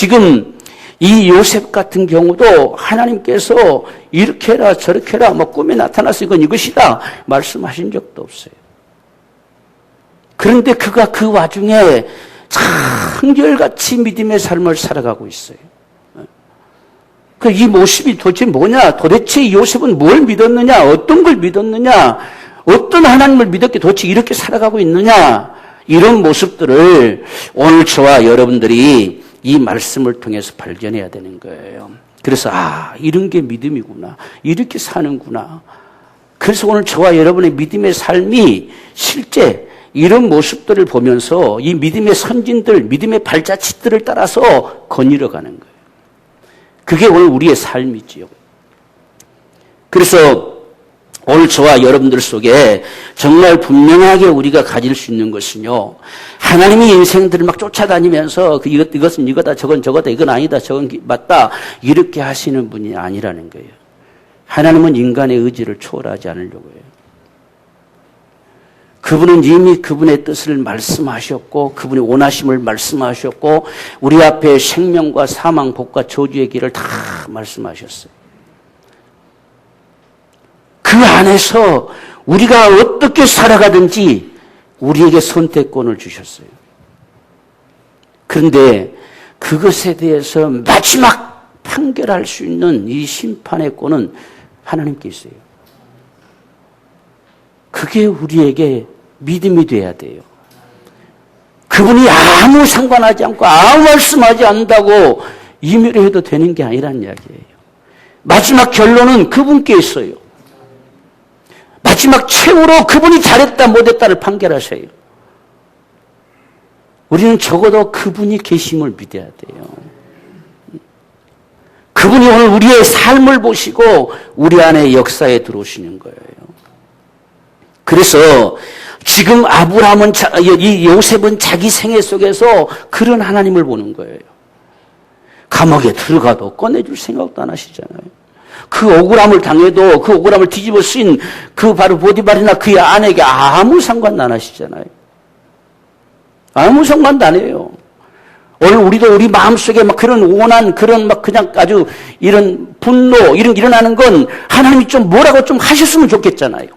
지금 이 요셉 같은 경우도 하나님께서 이렇게 해라 저렇게 해라 뭐 꿈에 나타나서 이건 이것이다 말씀하신 적도 없어요. 그런데 그가 그 와중에 한결같이 믿음의 삶을 살아가고 있어요. 이 모습이 도대체 뭐냐? 도대체 이 요셉은 뭘 믿었느냐? 어떤 걸 믿었느냐? 어떤 하나님을 믿었기에 도대체 이렇게 살아가고 있느냐? 이런 모습들을 오늘 저와 여러분들이 이 말씀을 통해서 발견해야 되는 거예요. 그래서 이런 게 믿음이구나. 이렇게 사는구나. 그래서 오늘 저와 여러분의 믿음의 삶이 실제 이런 모습들을 보면서 이 믿음의 선진들, 믿음의 발자취들을 따라서 거닐어가는 거예요. 그게 오늘 우리의 삶이지요. 그래서 오늘 저와 여러분들 속에 정말 분명하게 우리가 가질 수 있는 것은요. 하나님이 인생들을 막 쫓아다니면서 이것은 이거다, 저건 저거다, 이건 아니다, 저건 맞다 이렇게 하시는 분이 아니라는 거예요. 하나님은 인간의 의지를 초월하지 않으려고 해요. 그분은 이미 그분의 뜻을 말씀하셨고 그분의 원하심을 말씀하셨고 우리 앞에 생명과 사망, 복과 저주의 길을 다 말씀하셨어요. 그 안에서 우리가 어떻게 살아가든지 우리에게 선택권을 주셨어요. 그런데 그것에 대해서 마지막 판결할 수 있는 이 심판의 권은 하나님께 있어요. 그게 우리에게 믿음이 돼야 돼요. 그분이 아무 상관하지 않고 아무 말씀하지 않는다고 임의로 해도 되는 게 아니란 이야기예요. 마지막 결론은 그분께 있어요. 마지막 최후로 그분이 잘했다 못했다를 판결하셔요. 우리는 적어도 그분이 계심을 믿어야 돼요. 그분이 오늘 우리의 삶을 보시고 우리 안에 역사에 들어오시는 거예요. 그래서 지금 이 요셉은 자기 생애 속에서 그런 하나님을 보는 거예요. 감옥에 들어가도 꺼내줄 생각도 안 하시잖아요. 그 억울함을 당해도 그 억울함을 뒤집어 쓰인 그 바로 보디발이나 그의 아내에게 아무 상관도 안 하시잖아요. 아무 상관도 안 해요. 오늘 우리도 우리 마음속에 막 그런 원한, 그런 막 그냥 아주 이런 분노, 이런 게 일어나는 건 하나님이 좀 뭐라고 좀 하셨으면 좋겠잖아요.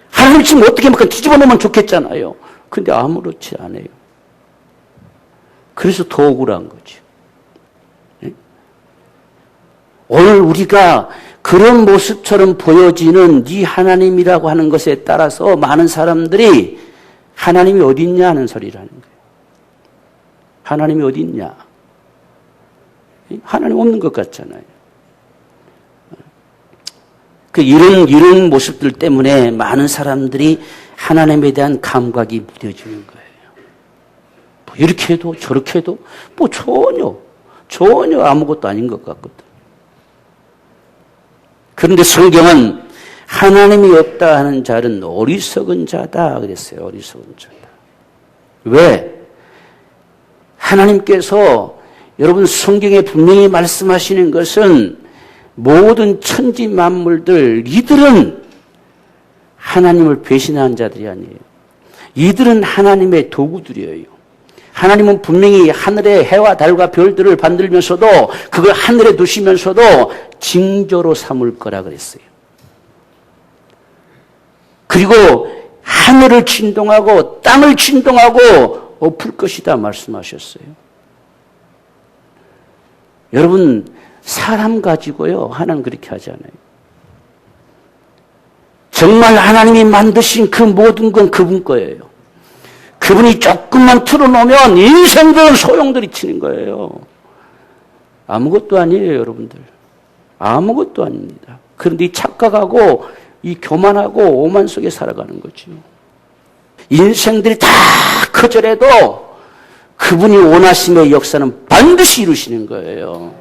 하나님 지금 어떻게 막 뒤집어 놓으면 좋겠잖아요. 근데 아무렇지 않아요. 그래서 더 억울한 거죠. 네? 오늘 우리가 그런 모습처럼 보여지는 이 하나님이라고 하는 것에 따라서 많은 사람들이 하나님이 어디 있냐 하는 소리를 하는 거예요. 하나님이 어디 있냐? 하나님 없는 것 같잖아요. 이런 모습들 때문에 많은 사람들이 하나님에 대한 감각이 무뎌지는 거예요. 뭐 이렇게 해도 저렇게 해도 뭐 전혀 아무것도 아닌 것 같거든. 그런데 성경은 하나님이 없다 하는 자는 어리석은 자다 그랬어요. 어리석은 자다. 왜? 하나님께서 여러분 성경에 분명히 말씀하시는 것은 모든 천지 만물들 이들은 하나님을 배신한 자들이 아니에요. 이들은 하나님의 도구들이에요. 하나님은 분명히 하늘의 해와 달과 별들을 만들면서도 그걸 하늘에 두시면서도 징조로 삼을 거라 그랬어요. 그리고 하늘을 진동하고 땅을 진동하고 엎을 것이다 말씀하셨어요. 여러분 사람 가지고요 하나는 그렇게 하잖아요. 정말 하나님이 만드신 그 모든 건 그분 거예요. 그분이 조금만 틀어놓으면 인생들은 소용돌이 치는 거예요. 아무것도 아니에요 여러분들. 아무것도 아닙니다. 그런데 이 착각하고 이 교만하고 오만 속에 살아가는 거죠. 인생들이 다 거절해도 그분이 원하심의 역사는 반드시 이루시는 거예요.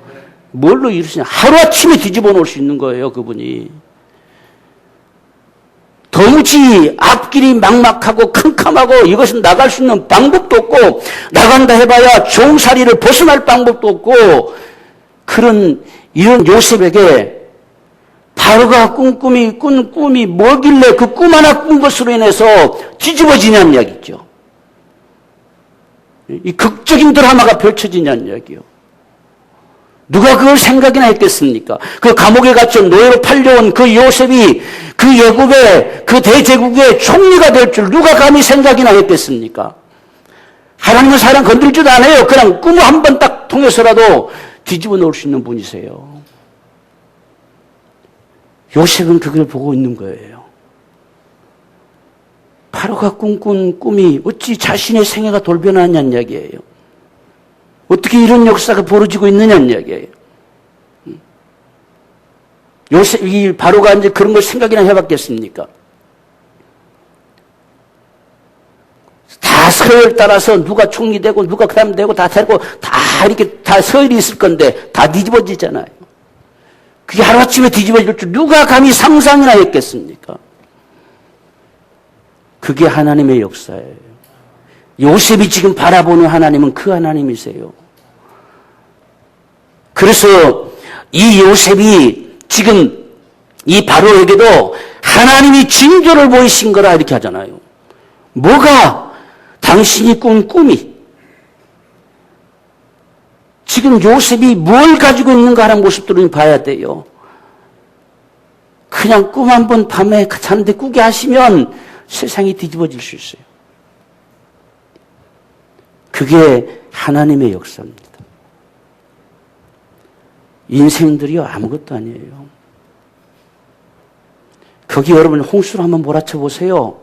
뭘로 이루시냐? 하루아침에 뒤집어 놓을 수 있는 거예요, 그분이. 도무지 앞길이 막막하고 캄캄하고 이것은 나갈 수 있는 방법도 없고 나간다 해봐야 종살이를 벗어날 방법도 없고 이런 요셉에게 바로가 꾼 꿈이 뭐길래 그 꿈 하나 꾼 것으로 인해서 뒤집어지냐는 이야기죠. 이 극적인 드라마가 펼쳐지냐는 이야기요. 누가 그걸 생각이나 했겠습니까? 그 감옥에 갇혀 노예로 팔려온 그 요셉이 그 애굽의 그 대제국의 총리가 될 줄 누가 감히 생각이나 했겠습니까? 하나님은 사람 건들지도 않아요. 그냥 꿈을 한 번 딱 통해서라도 뒤집어 놓을 수 있는 분이세요. 요셉은 그걸 보고 있는 거예요. 바로가 꿈꾼 꿈이 어찌 자신의 생애가 돌변하냐는 이야기예요. 어떻게 이런 역사가 벌어지고 있느냐는 이야기예요. 요셉이 바로가 이제 그런 걸 생각이나 해봤겠습니까? 다 서열 따라서 누가 총리 되고 누가 그 다음 되고 다 되고 다 이렇게 다 서열이 있을 건데 다 뒤집어지잖아요. 그게 하루아침에 뒤집어질 줄 누가 감히 상상이나 했겠습니까? 그게 하나님의 역사예요. 요셉이 지금 바라보는 하나님은 그 하나님이세요. 그래서 이 요셉이 지금 이 바로에게도 하나님이 징조를 보이신 거라 이렇게 하잖아요. 뭐가? 당신이 꾼 꿈이. 지금 요셉이 뭘 가지고 있는가 하는 모습들을 봐야 돼요. 그냥 꿈 한 번 밤에 자는데 꾸게 하시면 세상이 뒤집어질 수 있어요. 그게 하나님의 역사입니다. 인생들이요 아무것도 아니에요. 거기 여러분 홍수를 한번 몰아쳐 보세요.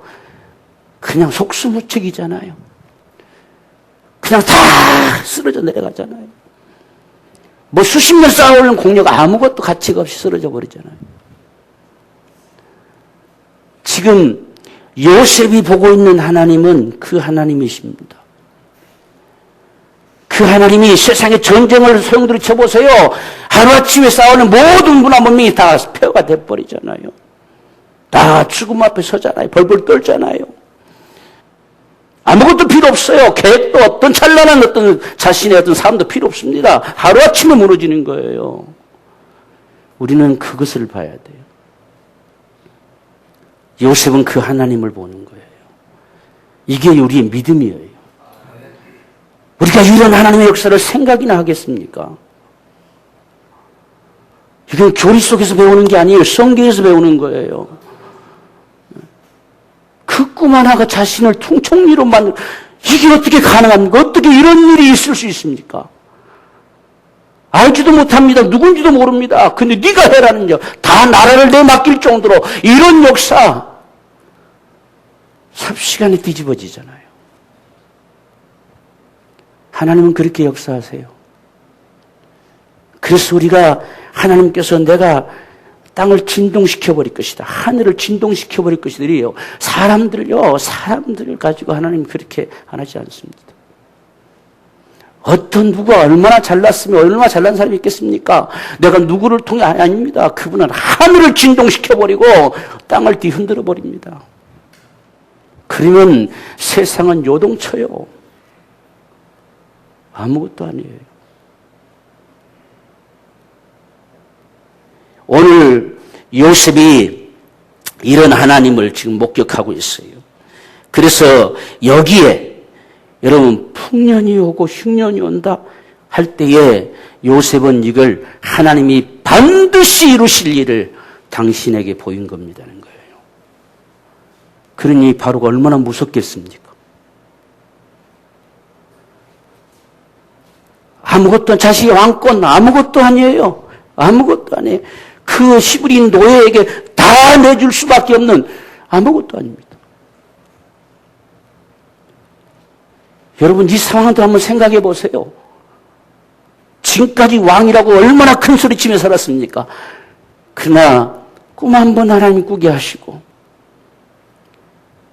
그냥 속수무책이잖아요. 그냥 다 쓰러져 내려가잖아요. 뭐 수십 년 쌓아올린 공력 아무것도 가치가 없이 쓰러져 버리잖아요. 지금 요셉이 보고 있는 하나님은 그 하나님이십니다. 그 하나님이 세상의 전쟁을 소용돌이 쳐보세요. 하루아침에 싸우는 모든 문화 문명이 다 폐허가 돼버리잖아요. 다 죽음 앞에 서잖아요. 벌벌 떨잖아요. 아무것도 필요 없어요. 계획도 어떤 찬란한 어떤 자신의 어떤 삶도 필요 없습니다. 하루아침에 무너지는 거예요. 우리는 그것을 봐야 돼요. 요셉은 그 하나님을 보는 거예요. 이게 우리의 믿음이에요. 우리가 이런 하나님의 역사를 생각이나 하겠습니까? 이건 교리 속에서 배우는 게 아니에요. 성경에서 배우는 거예요. 그 꿈 하나가 자신을 총리로 만들, 이게 어떻게 가능합니까? 어떻게 이런 일이 있을 수 있습니까? 알지도 못합니다. 누군지도 모릅니다. 근데 네가 해라는요. 다 나라를 내맡길 정도로 이런 역사 삽시간에 뒤집어지잖아요. 하나님은 그렇게 역사하세요. 그래서 우리가 하나님께서 내가 땅을 진동시켜버릴 것이다. 하늘을 진동시켜버릴 것이다. 이래요. 사람들을 가지고 하나님 그렇게 안 하지 않습니다. 어떤 누가 얼마나 잘났으면 얼마나 잘난 사람이 있겠습니까? 내가 누구를 통해 아닙니다. 그분은 하늘을 진동시켜버리고 땅을 뒤흔들어 버립니다. 그러면 세상은 요동쳐요. 아무것도 아니에요. 오늘 요셉이 이런 하나님을 지금 목격하고 있어요. 그래서 여기에 여러분 풍년이 오고 흉년이 온다 할 때에 요셉은 이걸 하나님이 반드시 이루실 일을 당신에게 보인 겁니다는 거예요. 그러니 바로가 얼마나 무섭겠습니까? 아무것도 자신의 왕권 아무것도 아니에요. 아무것도 아니에요. 그 히브리인 노예에게 다 내줄 수밖에 없는 아무것도 아닙니다. 여러분 이 상황도 한번 생각해 보세요. 지금까지 왕이라고 얼마나 큰 소리치며 살았습니까? 그러나 꿈 한 번 하나님 꾸게 하시고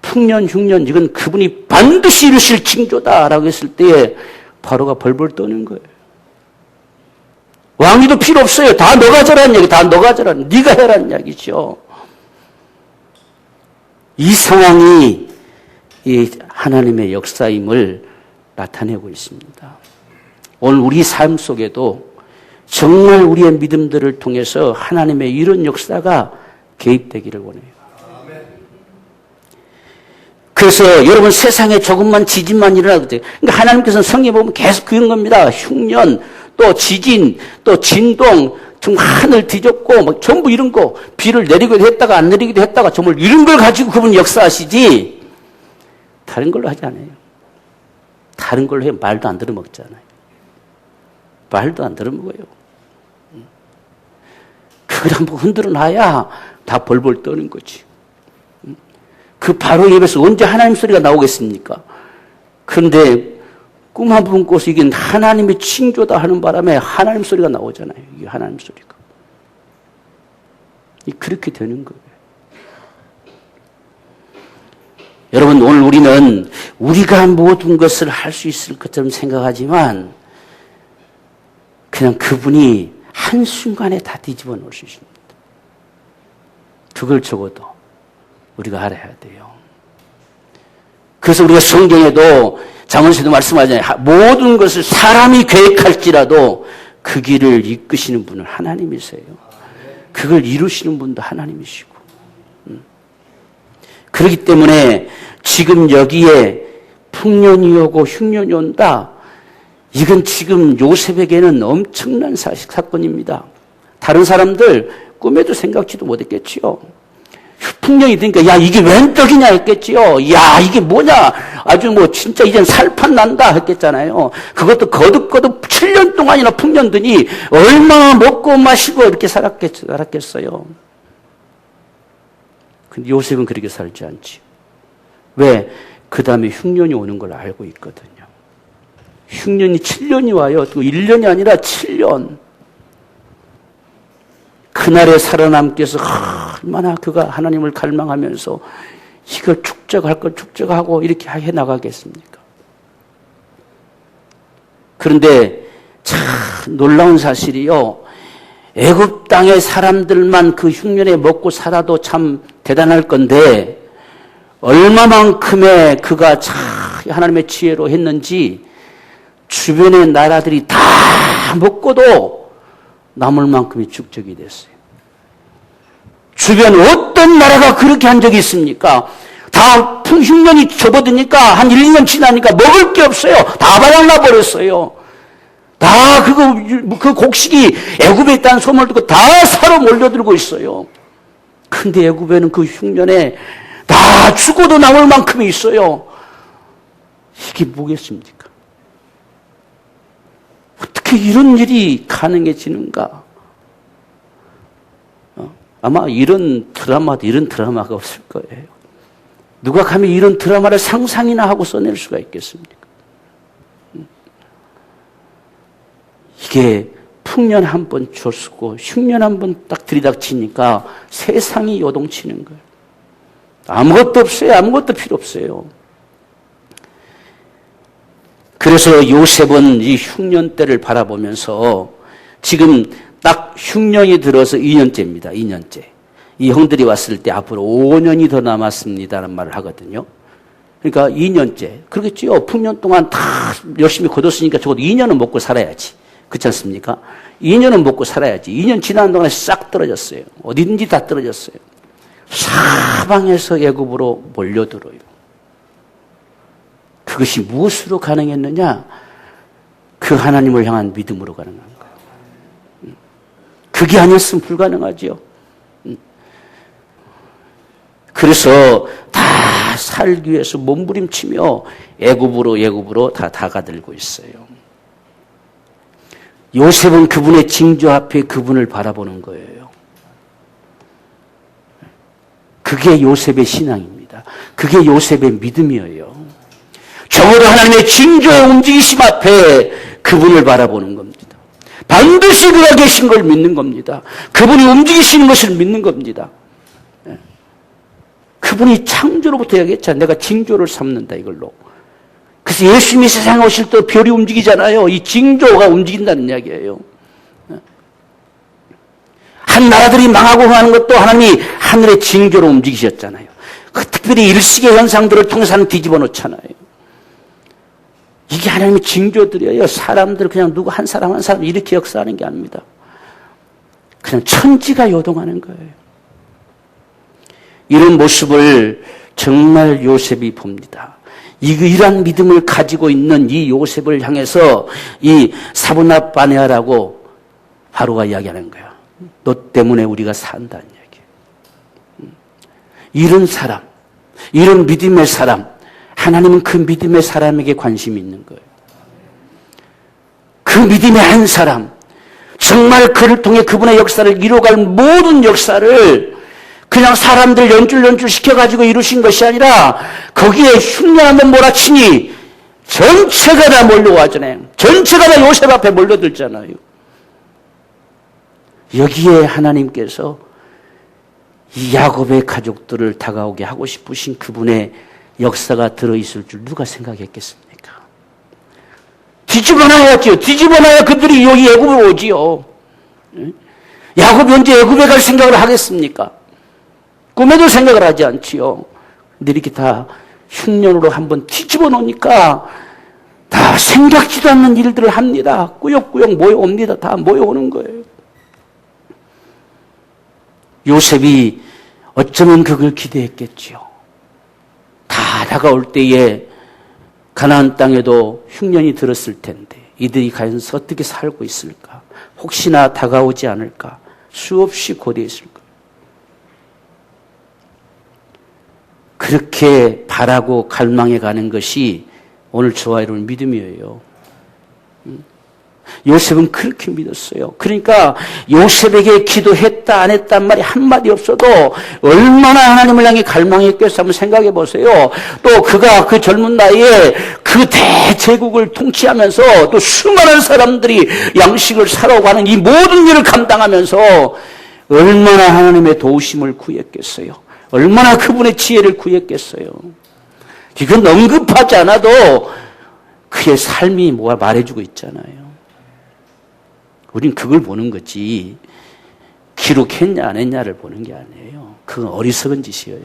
풍년 흉년 이건 그분이 반드시 이루실 징조다라고 했을 때에 바로가 벌벌 떠는 거예요. 왕위도 필요 없어요. 다 너가 저라는 얘기, 다 너가 저라는, 네가 해라는 이야기죠. 이 상황이 이 하나님의 역사임을 나타내고 있습니다. 오늘 우리 삶 속에도 정말 우리의 믿음들을 통해서 하나님의 이런 역사가 개입되기를 원해요. 그래서 여러분 세상에 조금만 지진만 일어나도 돼요. 그러니까 하나님께서는 성경에 보면 계속 그런 겁니다. 흉년, 또 지진, 또 진동, 정말 하늘 뒤덮고 막 전부 이런 거 비를 내리기도 했다가 안 내리기도 했다가 정말 이런 걸 가지고 그분이 역사하시지 다른 걸로 하지 않아요. 다른 걸로 해요. 말도 안 들어먹잖아요. 말도 안 들어먹어요. 그걸 한번 흔들어 놔야 다 벌벌 떠는 거지. 그 바로 입에서 언제 하나님 소리가 나오겠습니까? 그런데 꿈 한 번 꿔서 이게 하나님의 징조다 하는 바람에 하나님 소리가 나오잖아요. 이게 하나님 소리가. 그렇게 되는 거예요. 여러분, 오늘 우리는 우리가 모든 것을 할 수 있을 것처럼 생각하지만 그냥 그분이 한순간에 다 뒤집어 놓을 수 있습니다. 그걸 적어도 우리가 알아야 돼요. 그래서 우리가 성경에도 잠언에서도 말씀하잖아요. 모든 것을 사람이 계획할지라도 그 길을 이끄시는 분은 하나님이세요. 그걸 이루시는 분도 하나님이시고. 그렇기 때문에 지금 여기에 풍년이 오고 흉년이 온다. 이건 지금 요셉에게는 엄청난 사건입니다. 다른 사람들 꿈에도 생각지도 못했겠지요. 풍년이 되니까 야 이게 웬 떡이냐 했겠지요. 야 이게 뭐냐 아주 뭐 진짜 이젠 살판 난다 했겠잖아요. 그것도 거듭거듭 7년 동안이나 풍년 드니 얼마나 먹고 마시고 이렇게 살았겠어요. 근데 요셉은 그렇게 살지 않지. 왜? 그 다음에 흉년이 오는 걸 알고 있거든요. 흉년이 7년이 와요. 또 1년이 아니라 7년. 그날에 살아남기 위해서 얼마나 그가 하나님을 갈망하면서 이걸 축적할 걸 축적하고 이렇게 해나가겠습니까? 그런데 참 놀라운 사실이요. 애굽 땅의 사람들만 그 흉년에 먹고 살아도 참 대단할 건데 얼마만큼의 그가 참 하나님의 지혜로 했는지 주변의 나라들이 다 먹고도 남을 만큼의 축적이 됐어요. 주변 어떤 나라가 그렇게 한 적이 있습니까? 다 흉년이 접어드니까 한 1, 2년 지나니까 먹을 게 없어요. 다 바닥나 버렸어요. 다 그 곡식이 애굽에 있다는 소문을 듣고 다 사러 몰려들고 있어요. 근데 애굽에는 그 흉년에 다 죽어도 남을 만큼이 있어요. 이게 뭐겠습니까? 어떻게 이런 일이 가능해지는가? 아마 이런 드라마가 없을 거예요. 누가 감히 이런 드라마를 상상이나 하고 써낼 수가 있겠습니까? 이게 풍년 한 번 줬고 흉년 한 번 딱 들이닥치니까 세상이 요동치는 거예요. 아무것도 없어요. 아무것도 필요 없어요. 그래서 요셉은 이 흉년 때를 바라보면서 지금 딱 흉년이 들어서 2년째입니다. 2년째. 이 형들이 왔을 때 앞으로 5년이 더 남았습니다라는 말을 하거든요. 그러니까 2년째. 그러겠지요. 풍년 동안 다 열심히 거뒀으니까 적어도 2년은 먹고 살아야지. 그렇지 않습니까? 2년은 먹고 살아야지. 2년 지난 동안에 싹 떨어졌어요. 어디든지 다 떨어졌어요. 사방에서 애굽으로 몰려들어요. 그것이 무엇으로 가능했느냐? 그 하나님을 향한 믿음으로 가능한 거예요. 그게 아니었으면 불가능하지요. 그래서 다 살기 위해서 몸부림치며 애굽으로 다 다가들고 있어요. 요셉은 그분의 징조 앞에 그분을 바라보는 거예요. 그게 요셉의 신앙입니다. 그게 요셉의 믿음이에요. 적어도 하나님의 징조의 움직이심 앞에 그분을 바라보는 겁니다. 반드시 그가 계신 걸 믿는 겁니다. 그분이 움직이시는 것을 믿는 겁니다. 그분이 창조로부터 얘기했잖아요. 내가 징조를 삼는다 이걸로. 그래서 예수님이 세상에 오실 때 별이 움직이잖아요. 이 징조가 움직인다는 이야기예요. 한 나라들이 망하고 하는 것도 하나님이 하늘의 징조로 움직이셨잖아요. 그 특별히 일시의 현상들을 통해서는 뒤집어 놓잖아요. 이게 하나님의 징조들이에요. 사람들 그냥 누구 한 사람 이렇게 역사하는 게 아닙니다. 그냥 천지가 요동하는 거예요. 이런 모습을 정말 요셉이 봅니다. 이러한 믿음을 가지고 있는 이 요셉을 향해서 이 사브낫 바네아라고 바로가 이야기하는 거야. 너 때문에 우리가 산다는 얘기. 이런 사람, 이런 믿음의 사람, 하나님은 그 믿음의 사람에게 관심이 있는 거예요. 그 믿음의 한 사람, 정말 그를 통해 그분의 역사를 이루어갈 모든 역사를 그냥 사람들 연줄 시켜가지고 이루신 것이 아니라 거기에 흉년 한번 몰아치니 전체가 다 몰려와잖아요. 전체가 다 요셉 앞에 몰려들잖아요. 여기에 하나님께서 이 야곱의 가족들을 다가오게 하고 싶으신 그분의 역사가 들어있을 줄 누가 생각했겠습니까? 뒤집어놔야지요. 뒤집어놔야 그들이 여기 애굽에 오지요. 야곱이 언제 애굽에 갈 생각을 하겠습니까? 꿈에도 생각을 하지 않지요. 근데 이렇게 다 흉년으로 한번 뒤집어 놓으니까 다 생각지도 않는 일들을 합니다. 꾸역꾸역 모여옵니다. 다 모여오는 거예요. 요셉이 어쩌면 그걸 기대했겠지요. 다 다가올 때에 가나안 땅에도 흉년이 들었을 텐데 이들이 과연 어떻게 살고 있을까? 혹시나 다가오지 않을까? 수없이 고대했을 거예요. 그렇게 바라고 갈망해 가는 것이 오늘 저와 여러분 믿음이에요. 요셉은 그렇게 믿었어요. 그러니까 요셉에게 기도했다 안 했단 말이 한마디 없어도 얼마나 하나님을 향해 갈망했겠어 한번 생각해 보세요. 또 그가 그 젊은 나이에 그 대제국을 통치하면서 또 수많은 사람들이 양식을 사러 가는 이 모든 일을 감당하면서 얼마나 하나님의 도우심을 구했겠어요. 얼마나 그분의 지혜를 구했겠어요. 이건 언급하지 않아도 그의 삶이 뭐가 말해주고 있잖아요. 우린 그걸 보는 거지 기록했냐 안 했냐를 보는 게 아니에요. 그건 어리석은 짓이에요.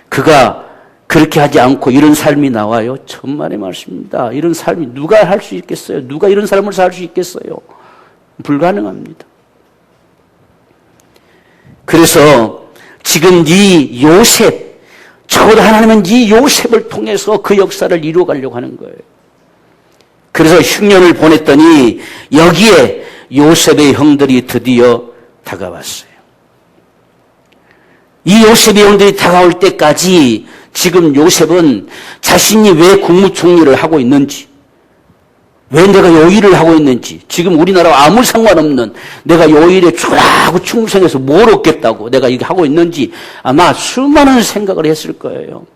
그가 그렇게 하지 않고 이런 삶이 나와요. 천만의 말씀입니다. 이런 삶이 누가 할 수 있겠어요? 누가 이런 삶을 살 수 있겠어요? 불가능합니다. 그래서 지금 이 요셉, 적어도 하나님은 이 요셉을 통해서 그 역사를 이루어가려고 하는 거예요. 그래서 흉년을 보냈더니 여기에 요셉의 형들이 드디어 다가왔어요. 이 요셉의 형들이 다가올 때까지 지금 요셉은 자신이 왜 국무총리를 하고 있는지, 왜 내가 요 일을 하고 있는지, 지금 우리나라와 아무 상관없는 내가 요 일에 죽으라고 충성해서 뭘 얻겠다고 내가 이게 하고 있는지 아마 수많은 생각을 했을 거예요.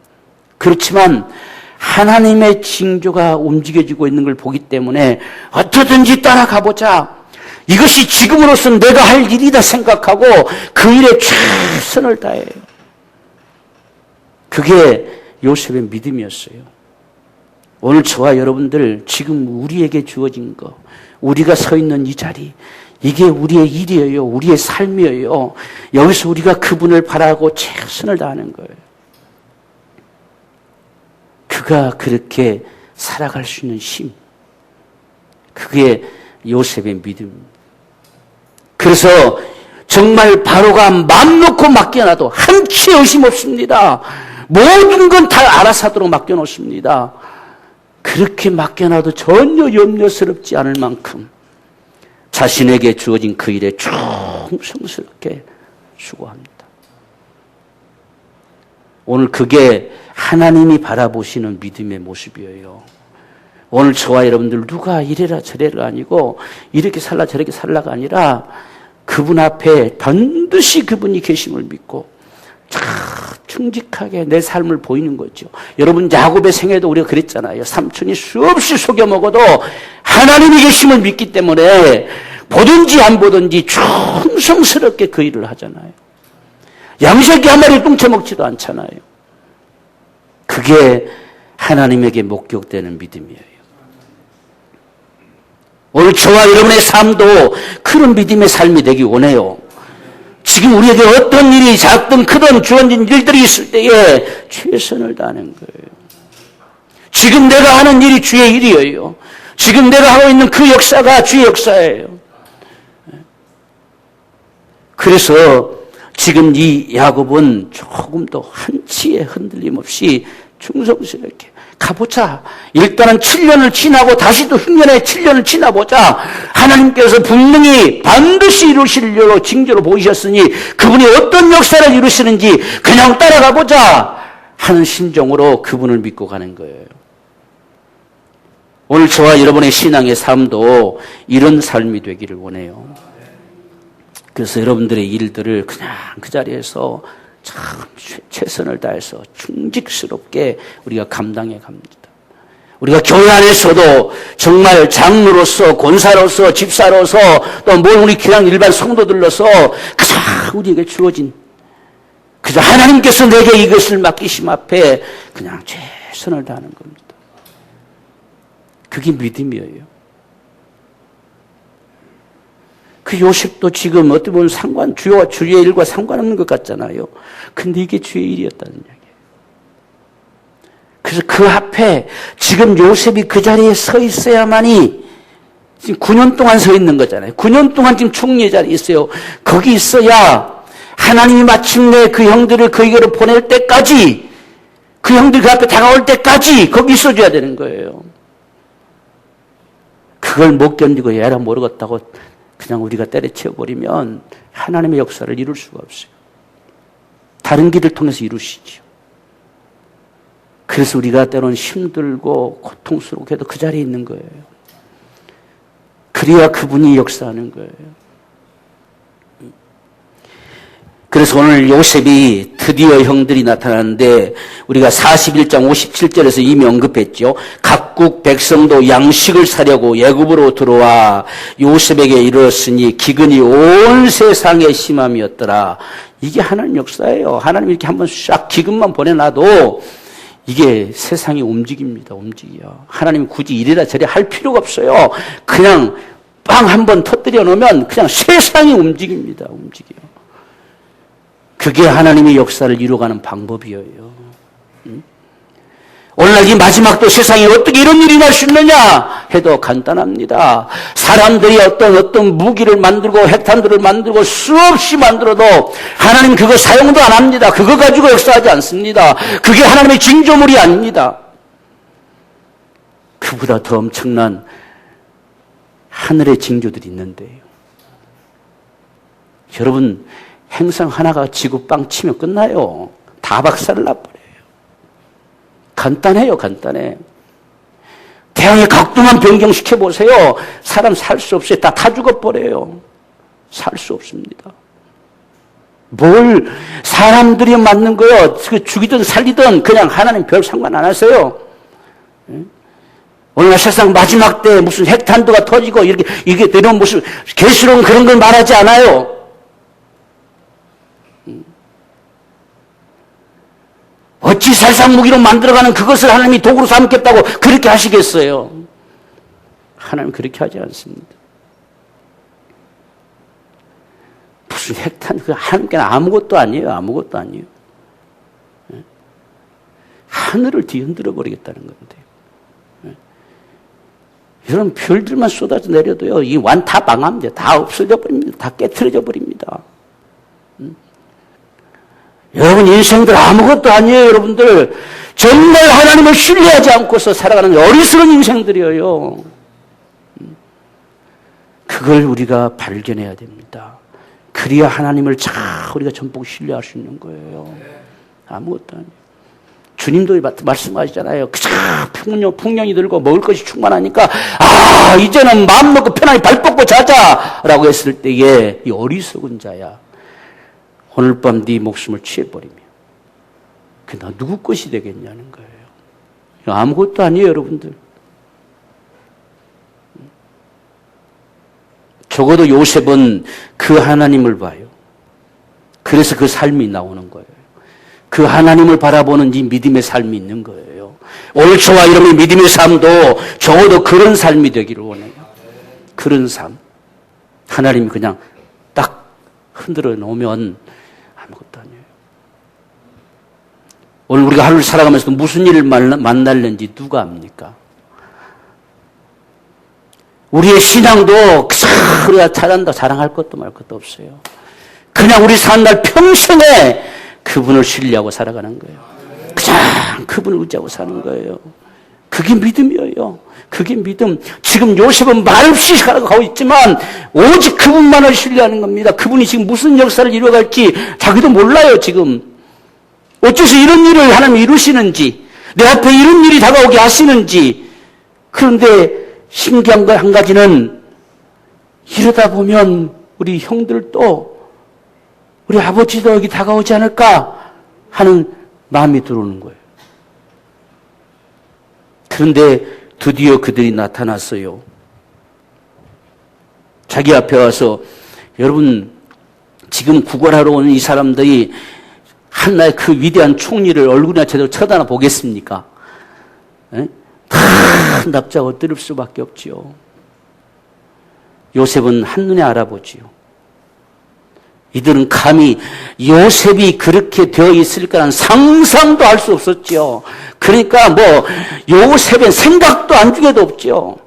그렇지만 하나님의 징조가 움직여지고 있는 걸 보기 때문에 어떻든지 따라가보자. 이것이 지금으로서는 내가 할 일이다 생각하고 그 일에 최선을 다해요. 그게 요셉의 믿음이었어요. 오늘 저와 여러분들 지금 우리에게 주어진 거, 우리가 서 있는 이 자리, 이게 우리의 일이에요. 우리의 삶이에요. 여기서 우리가 그분을 바라고 최선을 다하는 거예요. 그가 그렇게 살아갈 수 있는 힘, 그게 요셉의 믿음. 그래서 정말 바로가 맘 놓고 맡겨놔도 한치 의심 없습니다. 모든 건 다 알아서 하도록 맡겨놓습니다. 그렇게 맡겨놔도 전혀 염려스럽지 않을 만큼 자신에게 주어진 그 일에 충성스럽게 수고합니다. 오늘 그게 하나님이 바라보시는 믿음의 모습이에요. 오늘 저와 여러분들 누가 이래라 저래라 아니고 이렇게 살라 저렇게 살라가 아니라 그분 앞에 반드시 그분이 계심을 믿고 충직하게 내 삶을 보이는 거죠. 여러분 야곱의 생애도 우리가 그랬잖아요. 삼촌이 수없이 속여먹어도 하나님이 계심을 믿기 때문에 보든지 안 보든지 충성스럽게 그 일을 하잖아요. 양새끼 한 마리 뚱쳐먹지도 않잖아요. 그게 하나님에게 목격되는 믿음이에요. 오늘 저와 여러분의 삶도 그런 믿음의 삶이 되기 원해요. 지금 우리에게 어떤 일이 작든 크든 주어진 일들이 있을 때에 최선을 다하는 거예요. 지금 내가 하는 일이 주의 일이에요. 지금 내가 하고 있는 그 역사가 주의 역사예요. 그래서 지금 이 야곱은 조금도 한치의 흔들림 없이 충성스럽게 가보자. 일단은 7년을 지나고 다시 또 흉년에 7년을 지나보자. 하나님께서 분명히 반드시 이루시려고 징조로 보이셨으니 그분이 어떤 역사를 이루시는지 그냥 따라가보자 하는 심정으로 그분을 믿고 가는 거예요. 오늘 저와 여러분의 신앙의 삶도 이런 삶이 되기를 원해요. 그래서 여러분들의 일들을 그냥 그 자리에서 참 최선을 다해서 충직스럽게 우리가 감당해 갑니다. 우리가 교회 안에서도 정말 장로로서, 권사로서, 집사로서, 또 뭐 우리 그냥 일반 성도들로서 그저 우리에게 주어진 그저 하나님께서 내게 이것을 맡기심 앞에 그냥 최선을 다하는 겁니다. 그게 믿음이에요. 그 요셉도 지금 어떻게 보면 주의 일과 상관없는 것 같잖아요. 근데 이게 주의 일이었다는 이야기예요. 그래서 그 앞에 지금 요셉이 그 자리에 서 있어야만이 지금 9년 동안 서 있는 거잖아요. 9년 동안 지금 총리의 자리에 있어요. 거기 있어야 하나님이 마침내 그 형들을 그에게로 보낼 때까지, 그 형들이 그 앞에 다가올 때까지 거기 있어줘야 되는 거예요. 그걸 못 견디고 얘라 모르겠다고 그냥 우리가 때려치워버리면 하나님의 역사를 이룰 수가 없어요. 다른 길을 통해서 이루시죠. 그래서 우리가 때로는 힘들고 고통스럽게 해도 그 자리에 있는 거예요. 그래야 그분이 역사하는 거예요. 그래서 오늘 요셉이 드디어 형들이 나타나는데 우리가 41장 57절에서 이미 언급했죠. 각국 백성도 양식을 사려고 애굽으로 들어와 요셉에게 이르렀으니 기근이 온 세상에 심함이었더라. 이게 하나님 역사예요. 하나님 이렇게 한번 싹 기근만 보내놔도 이게 세상이 움직입니다. 움직여. 하나님 굳이 이래라 저래라 할 필요가 없어요. 그냥 빵 한번 터뜨려 놓으면 그냥 세상이 움직입니다. 움직여. 그게 하나님의 역사를 이루어가는 방법이에요. 오늘날 이 마지막도 세상에 어떻게 이런 일이 날 수 있느냐 해도 간단합니다. 사람들이 어떤 무기를 만들고 핵탄두를 만들고 수없이 만들어도 하나님 그거 사용도 안 합니다. 그거 가지고 역사하지 않습니다. 그게 하나님의 징조물이 아닙니다. 그보다 더 엄청난 하늘의 징조들이 있는데요. 여러분 행성 하나가 지구 빵 치면 끝나요. 다 박살을 나버려요. 간단해요. 간단해. 태양의 각도만 변경시켜보세요. 사람 살 수 없어요. 다 죽어버려요. 살 수 없습니다. 뭘 사람들이 맞는 거요. 죽이든 살리든 그냥 하나님 별 상관 안 하세요. 오늘날 세상 마지막 때 무슨 핵탄두가 터지고 이게 이런 무슨 개스러운 그런 걸 말하지 않아요. 어찌 살상무기로 만들어가는 그것을 하나님이 도구로 삼겠다고 그렇게 하시겠어요? 하나님 그렇게 하지 않습니다. 무슨 핵탄, 하나님께는 아무것도 아니에요. 아무것도 아니에요. 하늘을 뒤흔들어 버리겠다는 건데요. 이런 별들만 쏟아져 내려도요, 이 완 다 망합니다. 다 없어져 버립니다. 다 깨트려져 버립니다. 여러분 인생들 아무것도 아니에요. 여러분들 정말 하나님을 신뢰하지 않고서 살아가는 어리석은 인생들이에요. 그걸 우리가 발견해야 됩니다. 그래야 하나님을 잘 우리가 전폭 신뢰할 수 있는 거예요. 아무것도 아니에요. 주님도 말씀하시잖아요. 그저 풍년이 들고 먹을 것이 충만하니까 이제는 마음 먹고 편하게 발 뻗고 자자라고 했을 때에 이 어리석은 자야. 오늘 밤 네 목숨을 취해버리면 그게 나 누구 것이 되겠냐는 거예요. 아무것도 아니에요. 여러분들. 적어도 요셉은 그 하나님을 봐요. 그래서 그 삶이 나오는 거예요. 그 하나님을 바라보는 이 믿음의 삶이 있는 거예요. 오늘 저와 여러분의 믿음의 삶도 적어도 그런 삶이 되기를 원해요. 그런 삶. 하나님이 그냥 딱 흔들어 놓으면 아무것도 아니에요. 오늘 우리가 하루를 살아가면서 무슨 일을 만날는지 누가 압니까? 우리의 신앙도 그저 우리가 잘한다 자랑할 것도 말 것도 없어요. 그 그냥 우리 사는 날 평생에 그분을 신뢰하고 살아가는 거예요. 그냥 그분을 의지하고 사는 거예요. 그게 믿음이에요. 그게 믿음. 지금 요셉은 말없이 살아가고 있지만 오직 그분만을 신뢰하는 겁니다. 그분이 지금 무슨 역사를 이루어갈지 자기도 몰라요. 지금 어째서 이런 일을 하나님이 이루시는지, 내 앞에 이런 일이 다가오게 하시는지. 그런데 신기한 거 한 가지는, 이러다 보면 우리 형들도 우리 아버지도 여기 다가오지 않을까 하는 마음이 들어오는 거예요. 그런데 드디어 그들이 나타났어요. 자기 앞에 와서, 여러분 지금 구걸하러 오는 이 사람들이 한나의 그 위대한 총리를 얼굴이나 제대로 쳐다나 보겠습니까? 에? 다 납작 엎드릴 수밖에 없지요. 요셉은 한눈에 알아보지요. 이들은 감히 요셉이 그렇게 되어 있을 거라는 상상도 할 수 없었죠. 그러니까 요셉의 생각도 안중에도 없죠.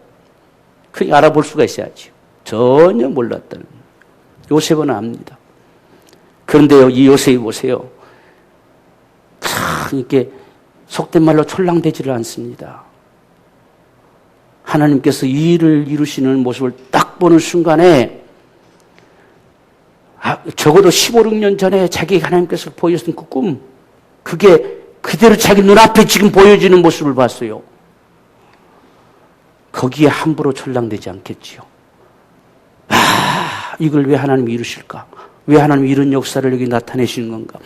그러니까 알아볼 수가 있어야죠. 전혀 몰랐다는 거예요. 요셉은 압니다. 그런데요, 이 요셉이 보세요. 참 이렇게 속된 말로 촐랑대지를 않습니다. 하나님께서 이 일을 이루시는 모습을 딱 보는 순간에 적어도 15, 16년 전에 자기 하나님께서 보여준 그 꿈, 그게 그대로 자기 눈앞에 지금 보여지는 모습을 봤어요. 거기에 함부로 촐랑대지 않겠지요. 이걸 왜 하나님이 이루실까? 왜 하나님이 이런 역사를 여기 나타내시는 건가?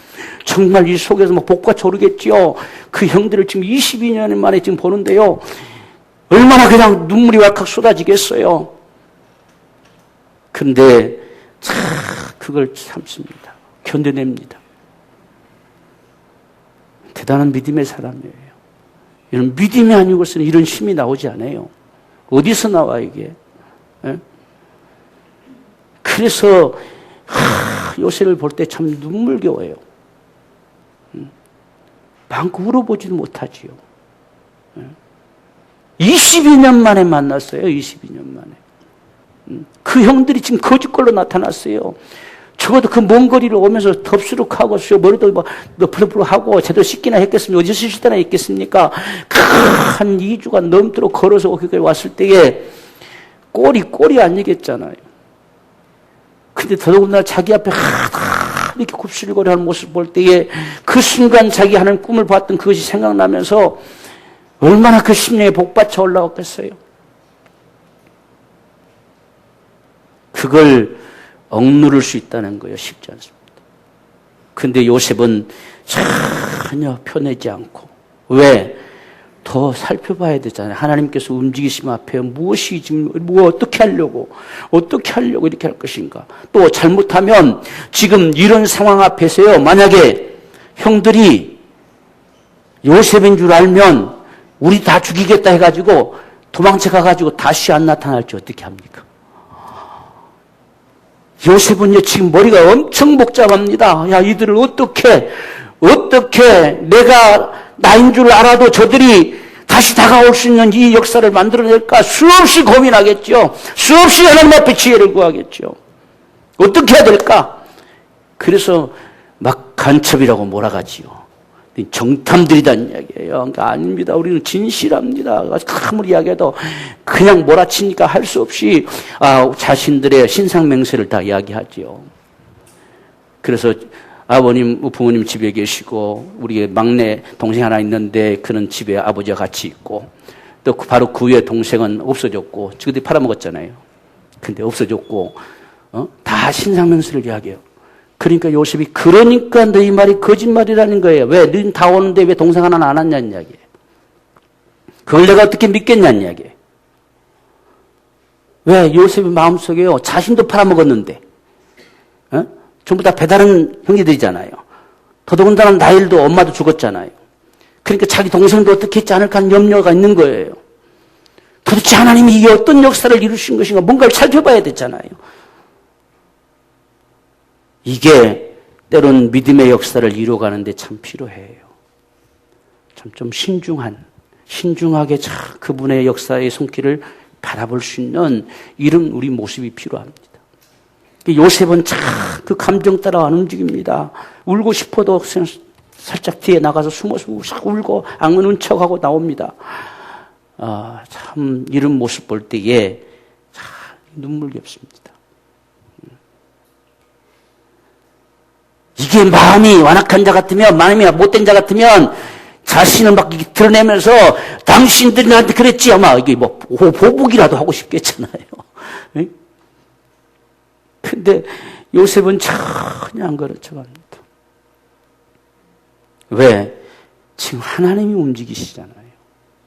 정말 이 속에서 복과 조르겠지요. 그 형들을 지금 22년 만에 지금 보는데요. 얼마나 그냥 눈물이 왈칵 쏟아지겠어요. 근데 그걸 참습니다. 견뎌냅니다. 대단한 믿음의 사람이에요. 이런 믿음이 아니고서는 이런 힘이 나오지 않아요. 어디서 나와 이게? 에? 그래서 요셉을 볼 때 참 눈물겨워요. 마음껏 울어보지도 못하지요. 22년 만에 만났어요. 22년 만에. 그 형들이 지금 거짓걸로 나타났어요. 적어도 그 먼 거리를 오면서 덥수룩하고 머리도 너프르프르하고 제대로 씻기나 했겠습니까? 어디서 씻기나 했겠습니까? 한 2주가 넘도록 걸어서 거기까지 왔을 때에 꼴이 아니겠잖아요. 근데 더더군다나 자기 앞에 이렇게 굽실거리 하는 모습을 볼 때에 그 순간 자기 하는 꿈을 봤던 그것이 생각나면서 얼마나 그 심령에 복받쳐 올라왔겠어요. 그걸 억누를 수 있다는 거예요. 쉽지 않습니다. 근데 요셉은 전혀 편하지 않고. 왜? 더 살펴봐야 되잖아요. 하나님께서 움직이심 앞에 무엇이 지금 어떻게 하려고 이렇게 할 것인가. 또 잘못하면 지금 이런 상황 앞에서요. 만약에 형들이 요셉인 줄 알면 우리 다 죽이겠다 해가지고 도망쳐 가가지고 다시 안 나타날지 어떻게 합니까? 요셉은요, 지금 머리가 엄청 복잡합니다. 야, 이들을 어떻게 내가 나인 줄 알아도 저들이 다시 다가올 수 있는 이 역사를 만들어낼까 수없이 고민하겠죠. 수없이 하나님 앞에 지혜를 구하겠죠. 어떻게 해야 될까? 그래서 막 간첩이라고 몰아가지요. 정탐들이란 이야기예요. 그러니까 아닙니다. 우리는 진실합니다. 아무리 이야기해도 그냥 몰아치니까 할 수 없이 자신들의 신상맹세를 다 이야기하지요. 그래서 아버님, 부모님 집에 계시고 우리 막내 동생 하나 있는데 그는 집에 아버지와 같이 있고 또 바로 그 위에 동생은 없어졌고 지금도 팔아먹었잖아요. 근데 없어졌고 다 신상맹세를 이야기해요. 그러니까 요셉이 그러니까 너희 말이 거짓말이라는 거예요. 왜? 너희는 다 오는데 왜 동생 하나는 안 왔냐는 이야기예요. 그걸 내가 어떻게 믿겠냐는 이야기예요. 왜? 요셉의 마음속에요. 자신도 팔아먹었는데 전부 다 배다른 형제들이잖아요. 더더군다나 나일도 엄마도 죽었잖아요. 그러니까 자기 동생도 어떻게 했지 않을까 하는 염려가 있는 거예요. 도대체 하나님이 이게 어떤 역사를 이루신 것인가 뭔가를 살펴봐야 되잖아요. 이게 때론 믿음의 역사를 이루어가는데 참 필요해요. 참 좀 신중하게 그분의 역사의 손길을 바라볼 수 있는 이런 우리 모습이 필요합니다. 요셉은 참 그 감정 따라 안 움직입니다. 울고 싶어도 살짝 뒤에 나가서 숨어서 울고 앙은 척하고 나옵니다. 참 이런 모습 볼 때에 참 눈물겹습니다. 이게 마음이 완악한 자 같으면, 마음이 못된 자 같으면 자신을 막 드러내면서 당신들이 나한테 그랬지 아마 이게 뭐 보복이라도 하고 싶겠잖아요. 근데 요셉은 전혀 안 그런 척합니다. 왜? 지금 하나님이 움직이시잖아요.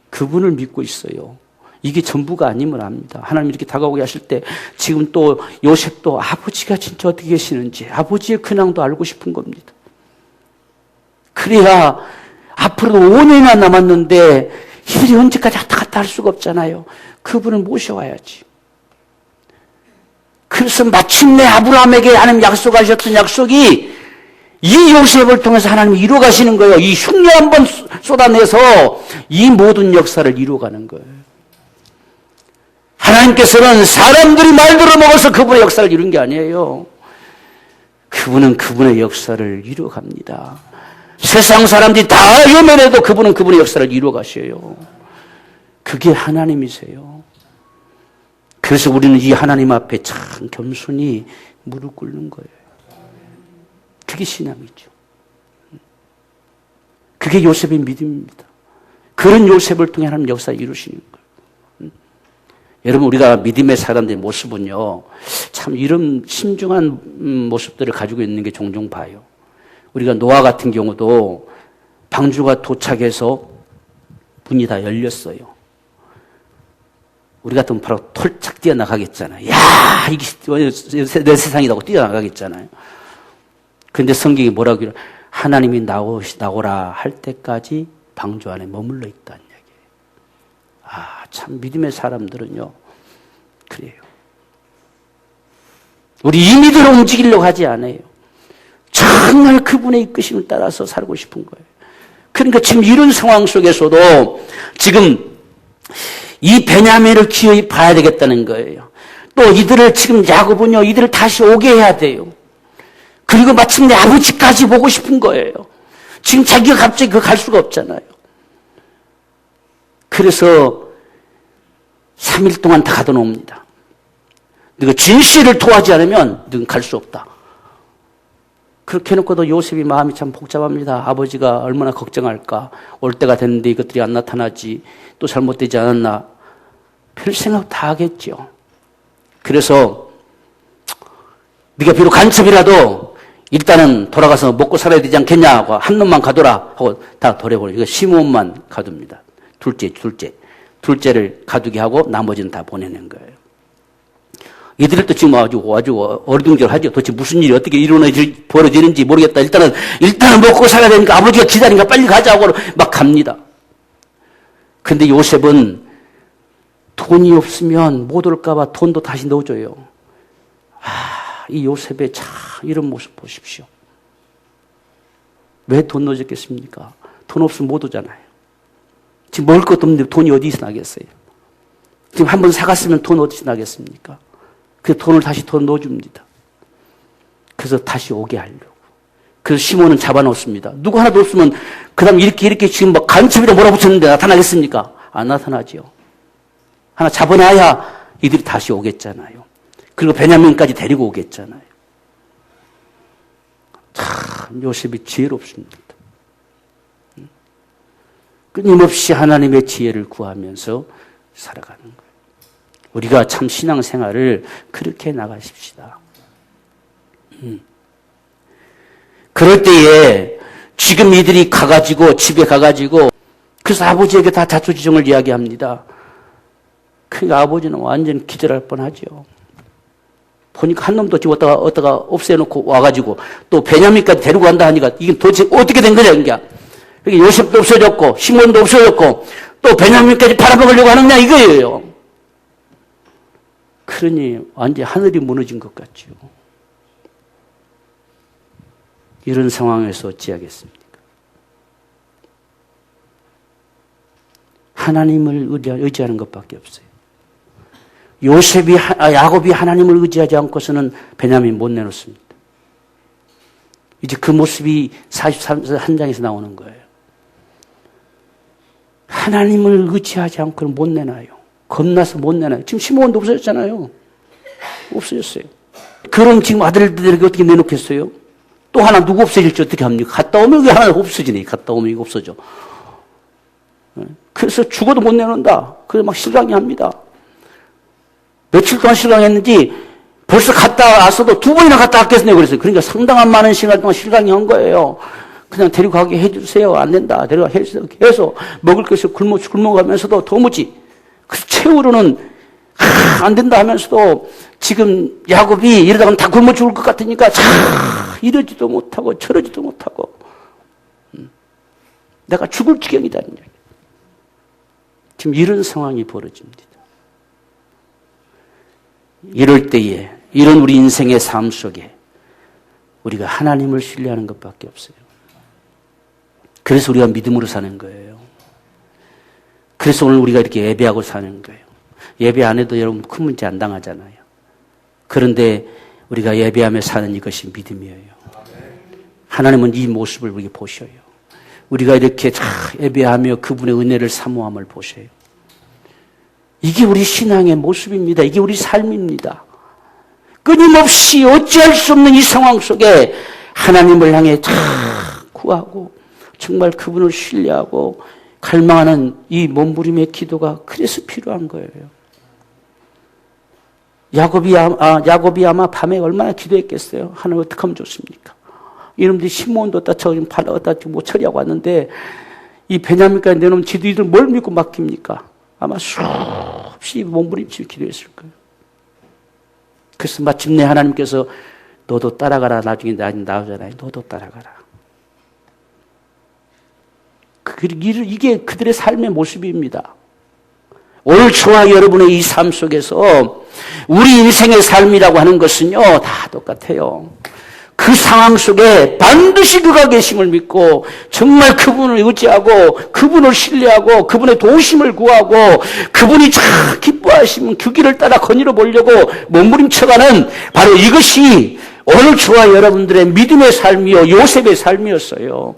그분을 믿고 있어요. 이게 전부가 아님을 압니다. 하나님 이렇게 다가오게 하실 때 지금 또 요셉도 아버지가 진짜 어떻게 계시는지 아버지의 근황도 알고 싶은 겁니다. 그래야 앞으로도 5년이나 남았는데 이들이 언제까지 왔다 갔다 할 수가 없잖아요. 그분을 모셔와야지. 그래서 마침내 아브라함에게 하나님 약속하셨던 약속이 이 요셉을 통해서 하나님이 이루어가시는 거예요. 이 흉내 한번 쏟아내서 이 모든 역사를 이루어가는 거예요. 하나님께서는 사람들이 말 들어먹어서 그분의 역사를 이룬 게 아니에요. 그분은 그분의 역사를 이루어갑니다. 세상 사람들이 다 외면해도 그분은 그분의 역사를 이루어가셔요. 그게 하나님이세요. 그래서 우리는 이 하나님 앞에 참 겸손히 무릎 꿇는 거예요. 그게 신앙이죠. 그게 요셉의 믿음입니다. 그런 요셉을 통해 하나님 역사를 이루시는 거예요. 여러분, 우리가 믿음의 사람들의 모습은요, 참 이런 신중한 모습들을 가지고 있는 게 종종 봐요. 우리가 노아 같은 경우도 방주가 도착해서 문이 다 열렸어요. 우리 같으면 바로 털착 뛰어나가겠잖아요. 야, 이게 내 세상이라고 뛰어나가겠잖아요. 그런데 성경이 뭐라고 그래요? 하나님이 나오라 할 때까지 방주 안에 머물러 있다는 얘기예요. 참 믿음의 사람들은요, 그래요. 우리 임의대로 움직이려고 하지 않아요. 정말 그분의 이끄심을 따라서 살고 싶은 거예요. 그러니까 지금 이런 상황 속에서도 지금 이 베냐민을 기어이 봐야 되겠다는 거예요. 또 이들을 지금 야곱은요, 이들을 다시 오게 해야 돼요. 그리고 마침내 아버지까지 보고 싶은 거예요. 지금 자기가 갑자기 갈 수가 없잖아요. 그래서 3일 동안 다 가둬놓습니다. 너가 진실을 토하지 않으면 너는 갈 수 없다. 그렇게 해놓고도 요셉이 마음이 참 복잡합니다. 아버지가 얼마나 걱정할까. 올 때가 됐는데 이것들이 안 나타나지. 또 잘못되지 않았나. 별 생각 다 하겠죠. 그래서 네가 비록 간첩이라도 일단은 돌아가서 먹고 살아야 되지 않겠냐 하고 한 놈만 가둬라 하고 다 돌려버려요. 이거 시몬만 가둡니다. 둘째를 가두게 하고 나머지는 다 보내는 거예요. 이들도 지금 아주 어리둥절하죠. 도대체 무슨 일이 어떻게 벌어지는지 모르겠다. 일단은 먹고 살아야 되니까 아버지가 기다리니까 빨리 가자고 막 갑니다. 근데 요셉은 돈이 없으면 못 올까봐 돈도 다시 넣어줘요. 이 요셉의 참 이런 모습 보십시오. 왜 돈 넣어줬겠습니까? 돈 없으면 못 오잖아요. 지금 먹을 것도 없는데 돈이 어디서 나겠어요? 지금 한번 사갔으면 돈 어디서 나겠습니까? 그 돈을 다시 더 넣어줍니다. 그래서 다시 오게 하려고. 그래서 시몬은 잡아놓습니다. 누구 하나도 없으면 그 다음 이렇게 지금 막 간첩이라 몰아붙였는데 나타나겠습니까? 안 나타나죠. 하나 잡아놔야 이들이 다시 오겠잖아요. 그리고 베냐민까지 데리고 오겠잖아요. 참 요셉이 지혜롭습니다. 끊임없이 하나님의 지혜를 구하면서 살아가는 거예요. 우리가 참 신앙생활을 그렇게 나가십시다. 그럴 때에 지금 이들이 집에 가가지고 그래서 아버지에게 다 자초지종을 이야기합니다. 그러니까 아버지는 완전 기절할 뻔하죠. 보니까 한 놈도 지금 어디다가 없애놓고 와가지고 또 베냐민까지 데리고 간다 하니까 이게 도대체 어떻게 된 거냐, 이게. 그러니까 요셉도 없어졌고 시몬도 없어졌고 또 베냐민까지 팔아먹으려고 하느냐 이거예요. 그러니 완전 하늘이 무너진 것 같죠. 이런 상황에서 어찌하겠습니까? 하나님을 의지하는 것밖에 없어요. 야곱이 하나님을 의지하지 않고서는 베냐민 못 내놓습니다. 이제 그 모습이 43절 한 장에서 나오는 거예요. 하나님을 의지하지 않고는 못 내놔요. 겁나서 못 내놔요. 지금 시므온도 없어졌잖아요. 없어졌어요. 그럼 지금 아들들에게 어떻게 내놓겠어요? 또 하나 누구 없어질지 어떻게 합니까? 갔다 오면 이게 하나 없어지네. 갔다 오면 이거 없어져. 그래서 죽어도 못 내놓는다. 그래서 막 실강해합니다. 며칠 동안 실강했는지 벌써 갔다 와서도 2번이나 갔다 왔겠네요. 그랬어요. 그러니까 상당한 많은 시간 동안 실강한 거예요. 그냥 데리고 가게 해주세요. 안 된다. 데리고 해주세요. 해서 먹을 것을 굶어가면서도 도무지. 그래서 최후로는 안 된다 하면서도 지금 야곱이 이러다가는 다 굶어 죽을 것 같으니까 이러지도 못하고 저러지도 못하고 내가 죽을 지경이다는 얘기. 지금 이런 상황이 벌어집니다. 이럴 때에 이런 우리 인생의 삶 속에 우리가 하나님을 신뢰하는 것밖에 없어요. 그래서 우리가 믿음으로 사는 거예요. 그래서 오늘 우리가 이렇게 예배하고 사는 거예요. 예배 안 해도 여러분 큰 문제 안 당하잖아요. 그런데 우리가 예배하며 사는 이것이 믿음이에요. 하나님은 이 모습을 우리에게 보셔요. 우리가 이렇게 예배하며 그분의 은혜를 사모함을 보셔요. 이게 우리 신앙의 모습입니다. 이게 우리 삶입니다. 끊임없이 어찌할 수 없는 이 상황 속에 하나님을 향해 구하고 정말 그분을 신뢰하고 갈망하는 이 몸부림의 기도가 그래서 필요한 거예요. 야곱이 아마 밤에 얼마나 기도했겠어요. 하나님 어떻게 하면 좋습니까? 이놈들이 시므온도 지금 못 처리하고 왔는데 이 베냐민까지 내놓으면 지들이 뭘 믿고 맡깁니까? 아마 수없이 몸부림치고 기도했을 거예요. 그래서 마침내 하나님께서 너도 따라가라. 나중에 나오잖아요. 너도 따라가라. 이게 그들의 삶의 모습입니다. 오늘 저와 여러분의 이 삶 속에서 우리 인생의 삶이라고 하는 것은요, 다 똑같아요. 그 상황 속에 반드시 그가 계심을 믿고 정말 그분을 의지하고 그분을 신뢰하고 그분의 도우심을 구하고 그분이 참 기뻐하시면 그 길을 따라 거닐어 보려고 몸부림쳐가는 바로 이것이 오늘 저와 여러분들의 믿음의 삶이요, 요셉의 삶이었어요.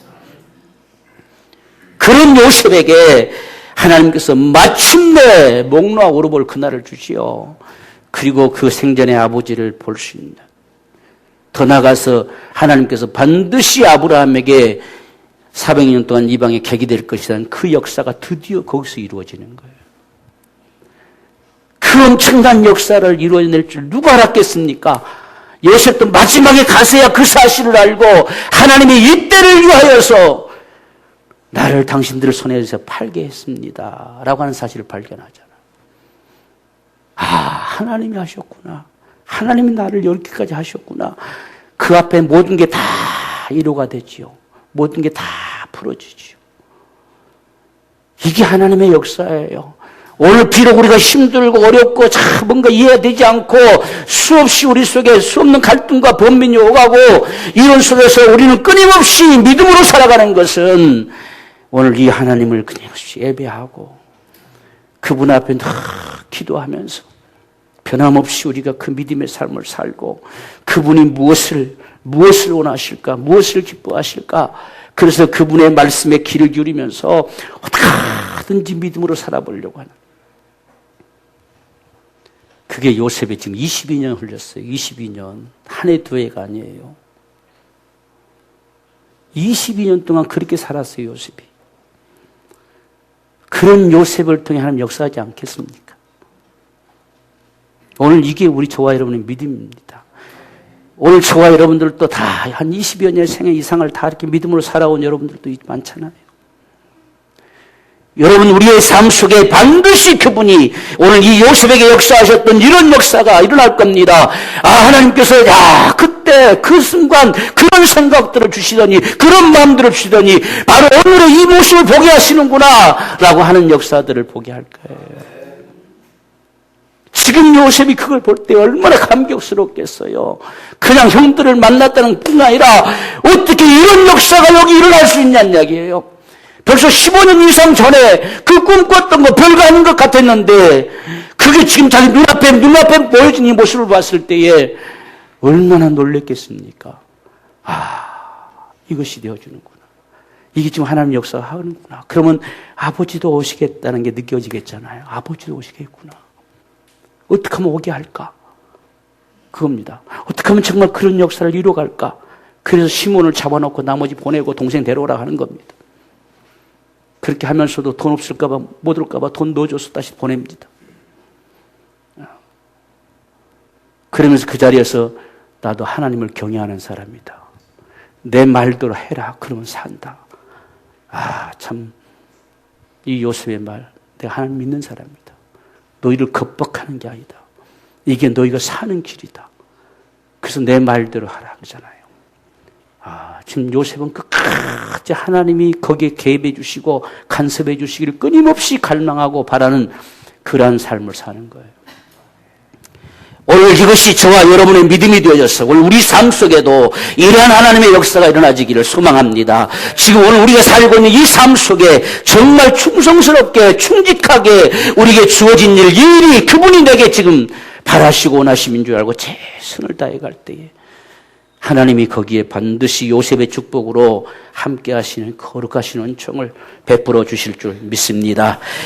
그런 요셉에게 하나님께서 마침내 목놓아 오르볼 그날을 주시오. 그리고 그 생전의 아버지를 볼 수 있는. 더 나아가서 하나님께서 반드시 아브라함에게 400년 동안 이방에 객이 될 것이라는 그 역사가 드디어 거기서 이루어지는 거예요. 그 엄청난 역사를 이루어낼 줄 누가 알았겠습니까? 요셉도 마지막에 가서야 그 사실을 알고 하나님이 이때를 위하여서 나를 당신들의 손에서 팔게 했습니다. 라고 하는 사실을 발견하잖아. 하나님이 하셨구나. 하나님이 나를 이렇게까지 하셨구나. 그 앞에 모든 게 다 이루가 되지요. 모든 게 다 풀어지지요. 이게 하나님의 역사예요. 오늘 비록 우리가 힘들고 어렵고 뭔가 이해되지 않고 수없이 우리 속에 수없는 갈등과 번민이 오가고 이런 속에서 우리는 끊임없이 믿음으로 살아가는 것은 오늘 이 하나님을 끊임없이 예배하고 그분 앞에 기도하면서 변함없이 우리가 그 믿음의 삶을 살고 그분이 무엇을 원하실까, 무엇을 기뻐하실까, 그래서 그분의 말씀에 귀를 기울이면서 어떻게든지 믿음으로 살아보려고 하는. 그게 요셉이 지금 22년 흘렸어요. 22년. 한 해, 두 해가 아니에요. 22년 동안 그렇게 살았어요, 요셉이. 그런 요셉을 통해 하나님 역사하지 않겠습니까? 오늘 이게 우리 저와 여러분의 믿음입니다. 오늘 저와 여러분들도 다 한 20여 년의 생애 이상을 다 이렇게 믿음으로 살아온 여러분들도 많잖아요. 여러분 우리의 삶 속에 반드시 그분이 오늘 이 요셉에게 역사하셨던 이런 역사가 일어날 겁니다. 하나님께서 그때 그 순간 그런 생각들을 주시더니 그런 마음들을 주시더니 바로 오늘의 이 모습을 보게 하시는구나 라고 하는 역사들을 보게 할 거예요. 지금 요셉이 그걸 볼 때 얼마나 감격스럽겠어요. 그냥 형들을 만났다는 뿐 아니라 어떻게 이런 역사가 여기 일어날 수 있냐는 이야기예요. 벌써 15년 이상 전에 그 꿈꿨던 거 별거 아닌 것 같았는데 그게 지금 자기 눈앞에 보여진 이 모습을 봤을 때에 얼마나 놀랬겠습니까? 이것이 되어주는구나. 이게 지금 하나님 역사가 하는구나. 그러면 아버지도 오시겠다는 게 느껴지겠잖아요. 아버지도 오시겠구나. 어떻게 하면 오게 할까? 그겁니다. 어떻게 하면 정말 그런 역사를 이루어갈까? 그래서 시몬을 잡아놓고 나머지 보내고 동생 데려오라 하는 겁니다. 그렇게 하면서도 돈 없을까봐, 못 올까봐 돈 넣어줘서 다시 보냅니다. 그러면서 그 자리에서 나도 하나님을 경외하는 사람이다. 내 말대로 해라. 그러면 산다. 참, 이 요셉의 말, 내가 하나님 믿는 사람이다. 너희를 겁박하는 게 아니다. 이게 너희가 사는 길이다. 그래서 내 말대로 하라 그러잖아요. 지금 요셉은 끝까지 하나님이 거기에 개입해 주시고 간섭해 주시기를 끊임없이 갈망하고 바라는 그러한 삶을 사는 거예요. 오늘 이것이 저와 여러분의 믿음이 되어져서 오늘 우리 삶 속에도 이러한 하나님의 역사가 일어나지기를 소망합니다. 지금 오늘 우리가 살고 있는 이 삶 속에 정말 충성스럽게 충직하게 우리에게 주어진 일이 그분이 내게 지금 바라시고 원하심인 줄 알고 최선을 다해 갈 때에 하나님이 거기에 반드시 요셉의 축복으로 함께 하시는 거룩하신 은총을 베풀어 주실 줄 믿습니다.